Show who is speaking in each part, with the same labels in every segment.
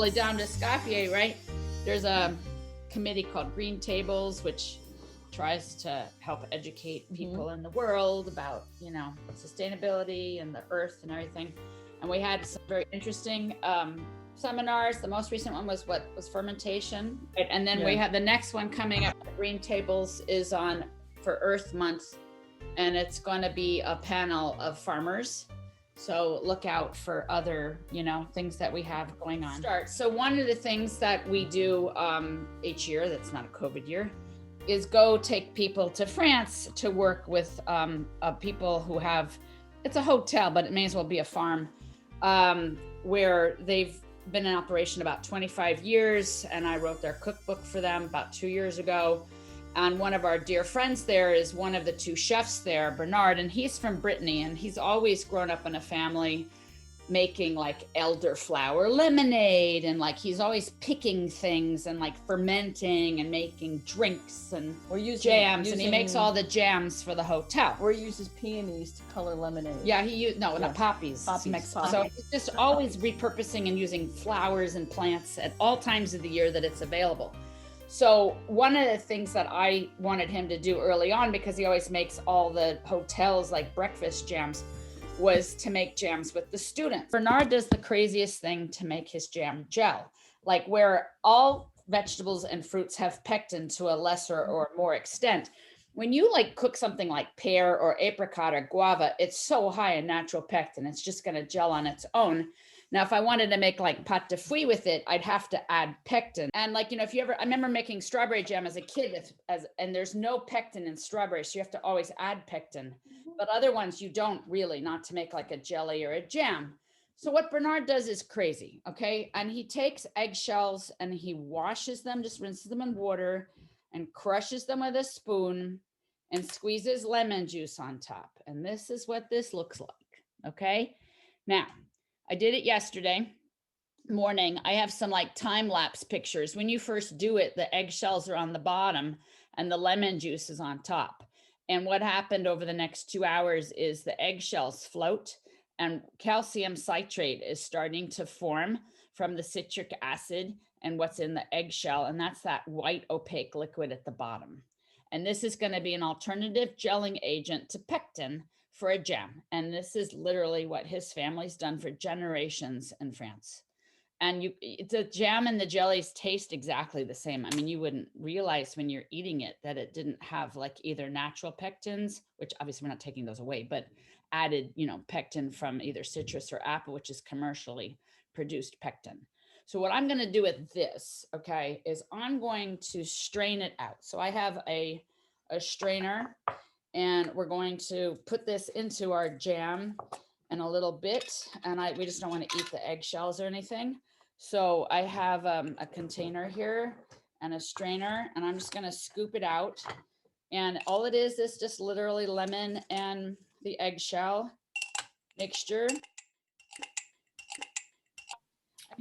Speaker 1: locally down to Skopje, right, there's a committee called Green Tables, which tries to help educate people in the world about, you know, sustainability and the earth and everything. And we had some very interesting seminars. The most recent one was fermentation. Right? And then we have the next one coming up at Green Tables is on for Earth Month. And it's going to be a panel of farmers. So look out for other, you know, things that we have going on. So one of the things that we do each year, that's not a COVID year, is go take people to France to work with people who have, it's a hotel, but it may as well be a farm, where they've been in operation about 25 years. And I wrote their cookbook for them about 2 years ago. And one of our dear friends there is one of the two chefs there, Bernard, and he's from Brittany, and he's always grown up in a family making like elderflower lemonade, and like he's always picking things and like fermenting and making drinks and jams, and he makes all the jams for the hotel.
Speaker 2: Or he uses peonies to color lemonade.
Speaker 1: Yeah, not poppies.
Speaker 2: Poppies.
Speaker 1: So he's just always repurposing and using flowers and plants at all times of the year that it's available. So one of the things that I wanted him to do early on, because he always makes all the hotels like breakfast jams, was to make jams with the students. Bernard does the craziest thing to make his jam gel, like where all vegetables and fruits have pectin to a lesser or more extent. When you like cook something like pear or apricot or guava, it's so high in natural pectin, it's just going to gel on its own. Now, if I wanted to make like pâte de fruits with it, I'd have to add pectin. And like, you know, I remember making strawberry jam as a kid and there's no pectin in strawberry. So you have to always add pectin, but other ones you don't really, not to make like a jelly or a jam. So what Bernard does is crazy. Okay. And he takes eggshells and he washes them, just rinses them in water and crushes them with a spoon and squeezes lemon juice on top. And this is what this looks like. Okay. Now, I did it yesterday morning. I have some like time lapse pictures. When you first do it, the eggshells are on the bottom and the lemon juice is on top. And what happened over the next 2 hours is the eggshells float and calcium citrate is starting to form from the citric acid and what's in the eggshell. And that's that white opaque liquid at the bottom. And this is going to be an alternative gelling agent to pectin for a jam. And this is literally what his family's done for generations in France. And the jam and the jellies taste exactly the same. I mean, you wouldn't realize when you're eating it that it didn't have like either natural pectins, which obviously we're not taking those away, but added, you know, pectin from either citrus or apple, which is commercially produced pectin. So what I'm going to do with this, okay, is I'm going to strain it out. So I have a strainer, and we're going to put this into our jam in a little bit. And we just don't want to eat the eggshells or anything. So I have a container here and a strainer, and I'm just going to scoop it out. And all it is just literally lemon and the eggshell mixture.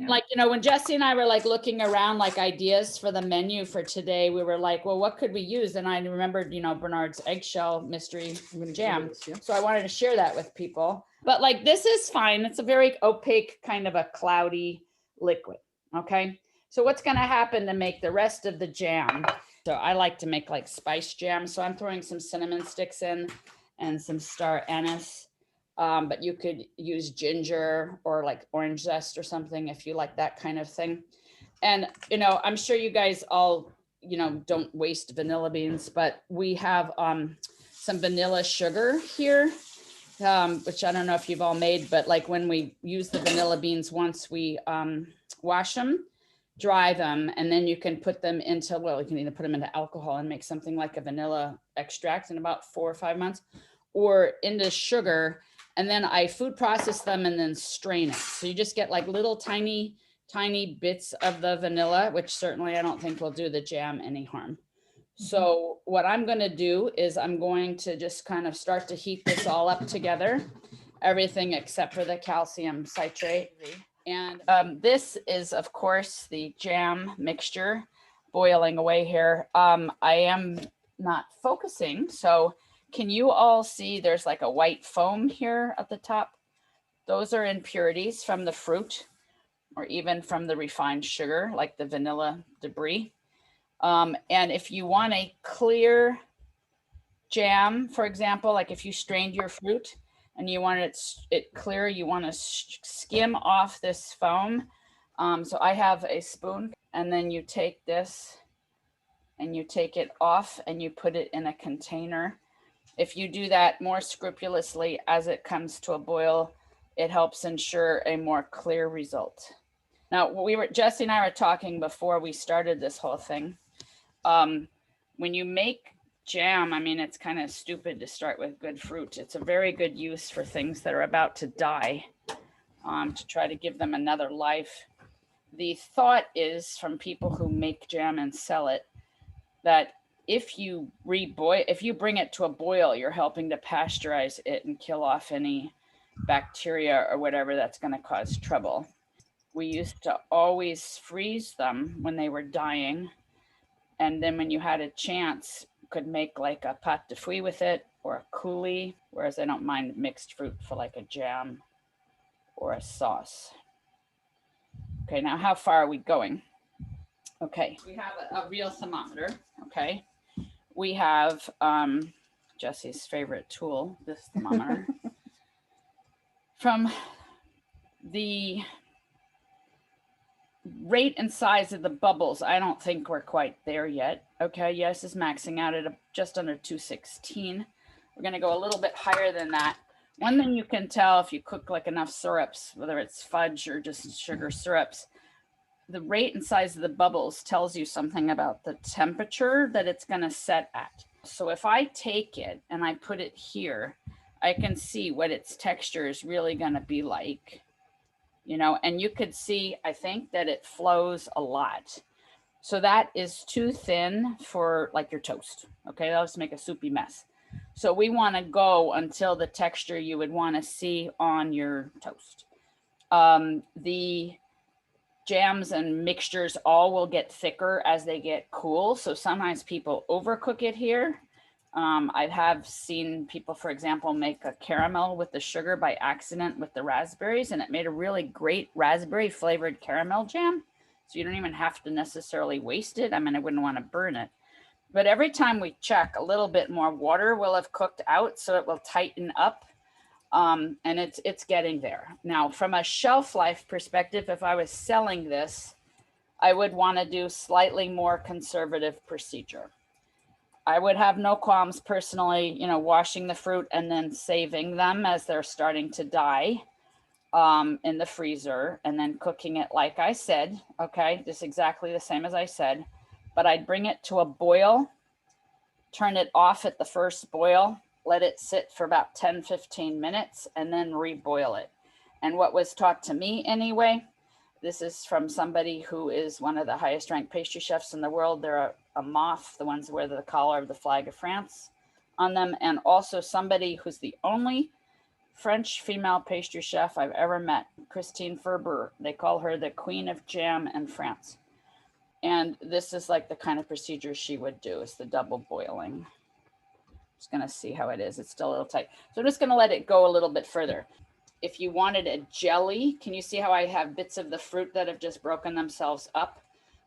Speaker 1: Like, you know, when Jesse and I were like looking around like ideas for the menu for today, we were like, well, what could we use? And I remembered, you know, Bernard's eggshell mystery jam. So I wanted to share that with people. But like, this is fine. It's a very opaque kind of a cloudy liquid. Okay. So what's going to happen to make the rest of the jam? So I like to make like spice jam. So I'm throwing some cinnamon sticks in and some star anise. But you could use ginger or like orange zest or something if you like that kind of thing. And, you know, I'm sure you guys all, you know, don't waste vanilla beans, but we have some vanilla sugar here, which I don't know if you've all made, but like when we use the vanilla beans, once we wash them, dry them, and then you can put them into, well, you can either put them into alcohol and make something like a vanilla extract in about 4 or 5 months, or into sugar. And then I food process them and then strain it. So you just get like little tiny bits of the vanilla, which certainly I don't think will do the jam any harm. So what I'm going to do is I'm going to just kind of start to heat this all up together, everything except for the calcium citrate. And this is, of course, the jam mixture boiling away here. I am not focusing, so can you all see there's like a white foam here at the top? Those are impurities from the fruit. or even from the refined sugar, like the vanilla debris. And if you want a clear jam, for example, like if you strained your fruit and you want it clear, you want to skim off this foam. So I have a spoon, and then you take this and you take it off and you put it in a container. If you do that more scrupulously as it comes to a boil, it helps ensure a more clear result. Now, Jesse and I were talking before we started this whole thing. When you make jam, I mean, it's kind of stupid to start with good fruit. It's a very good use for things that are about to die, to try to give them another life. The thought is, from people who make jam and sell it, that if you bring it to a boil, you're helping to pasteurize it and kill off any bacteria or whatever that's going to cause trouble. We used to always freeze them when they were dying. And then when you had a chance, could make like a pâte de fruits with it or a coulis, whereas I don't mind mixed fruit for like a jam or a sauce. Okay, now how far are we going? Okay, we have a real thermometer, okay? We have Jesse's favorite tool, this thermometer. From the rate and size of the bubbles, I don't think we're quite there yet. Okay, yes, it's maxing out at just under 216. We're going to go a little bit higher than that. One thing you can tell if you cook like enough syrups, whether it's fudge or just sugar syrups, the rate and size of the bubbles tells you something about the temperature that it's going to set at. So if I take it and I put it here, I can see what its texture is really going to be like. You know, and you could see, I think, that it flows a lot. So that is too thin for like your toast. Okay, that'll just make a soupy mess. So we want to go until the texture you would want to see on your toast. The jams and mixtures all will get thicker as they get cool. So sometimes people overcook it here. I have seen people, for example, make a caramel with the sugar by accident with the raspberries, and it made a really great raspberry flavored caramel jam. So you don't even have to necessarily waste it. I mean, I wouldn't want to burn it. But every time we check, a little bit more water will have cooked out, so it will tighten up. And it's getting there. Now, from a shelf life perspective, if I was selling this, I would want to do slightly more conservative procedure. I would have no qualms personally, you know, washing the fruit and then saving them as they're starting to die in the freezer, and then cooking it like I said, okay, just exactly the same as I said. But I'd bring it to a boil, turn it off at the first boil, let it sit for about 10-15 minutes, and then reboil it. And what was taught to me anyway, this is from somebody who is one of the highest ranked pastry chefs in the world. They're a MOF, the ones who wear the collar of the flag of France on them, and also somebody who's the only French female pastry chef I've ever met, Christine Ferber. They call her the Queen of Jam in France. And this is like the kind of procedure she would do, is the double boiling. Just gonna see how it is. It's still a little tight. So I'm just gonna let it go a little bit further. If you wanted a jelly, can you see how I have bits of the fruit that have just broken themselves up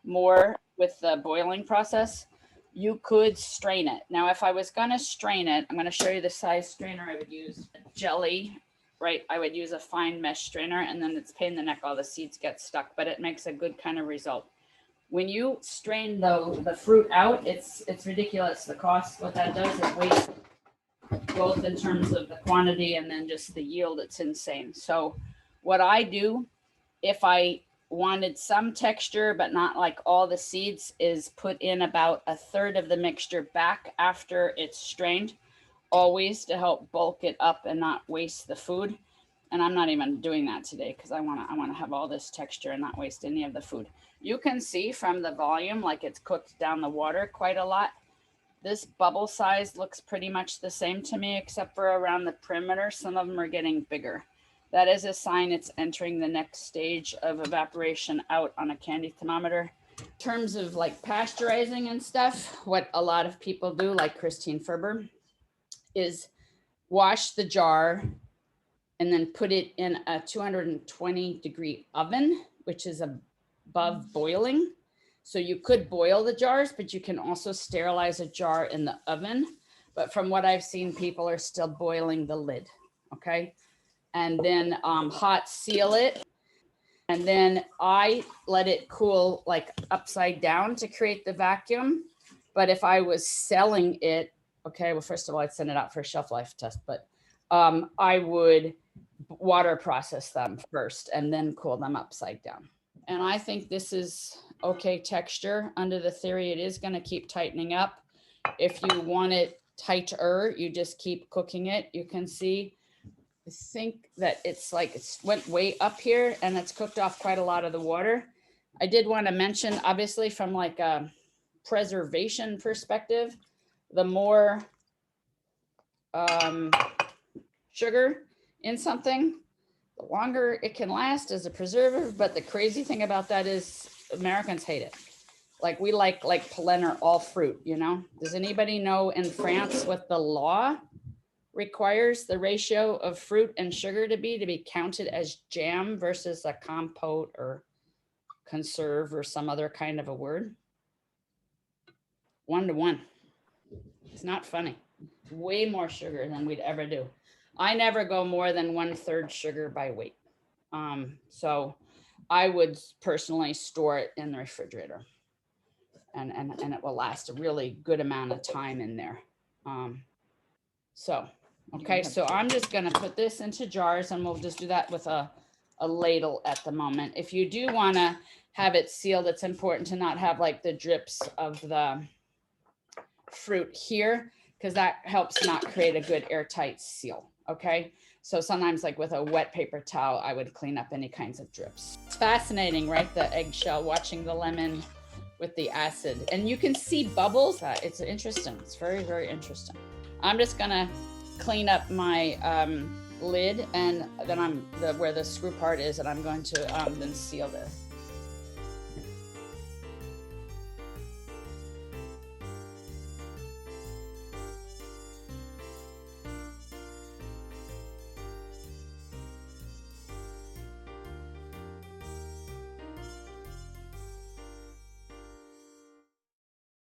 Speaker 1: more with the boiling process? You could strain it. Now, if I was gonna strain it, I'm gonna show you the size strainer I would use. A jelly, right? I would use a fine mesh strainer, and then it's pain in the neck, all the seeds get stuck, but it makes a good kind of result. When you strain the fruit out, it's ridiculous. The cost, what that does, it wastes both in terms of the quantity and then just the yield. It's insane. So what I do, if I wanted some texture but not like all the seeds, is put in about a third of the mixture back after it's strained, always to help bulk it up and not waste the food. And I'm not even doing that today because I want to have all this texture and not waste any of the food. You can see from the volume, like it's cooked down the water quite a lot. This bubble size looks pretty much the same to me, except for around the perimeter. Some of them are getting bigger. That is a sign it's entering the next stage of evaporation out on a candy thermometer. In terms of like pasteurizing and stuff, what a lot of people do, like Christine Ferber, is wash the jar and then put it in a 220 degree oven which is above boiling. So you could boil the jars, but you can also sterilize a jar in the oven. But from what I've seen, people are still boiling the lid, okay? And then hot seal it. And then I let it cool like upside down to create the vacuum. But if I was selling it, okay, well, first of all, I'd send it out for a shelf life test, but I would water process them first and then cool them upside down. And I think this is okay texture. Under the theory, it is going to keep tightening up. If you want it tighter, you just keep cooking it. You can see, I think that it's like it's went way up here and it's cooked off quite a lot of the water. I did want to mention, obviously, from like a preservation perspective, the more sugar in something, the longer it can last as a preservative. But the crazy thing about that is Americans hate it. Like we like pollen or all fruit, you know? Does anybody know in France what the law requires the ratio of fruit and sugar to be counted as jam versus a compote or conserve or some other kind of a word? 1 to 1. It's not funny. Way more sugar than we'd ever do. I never go more than 1/3 sugar by weight. So I would personally store it in the refrigerator and it will last a really good amount of time in there. Okay, so I'm just gonna put this into jars and we'll just do that with a ladle at the moment. If you do wanna have it sealed, it's important to not have like the drips of the fruit here, because that helps not create a good airtight seal, okay? So sometimes like with a wet paper towel, I would clean up any kinds of drips. It's fascinating, right? The eggshell, watching the lemon with the acid. And you can see bubbles. It's interesting. It's very, very interesting. I'm just gonna clean up my lid and then where the screw part is, and I'm going to then seal this.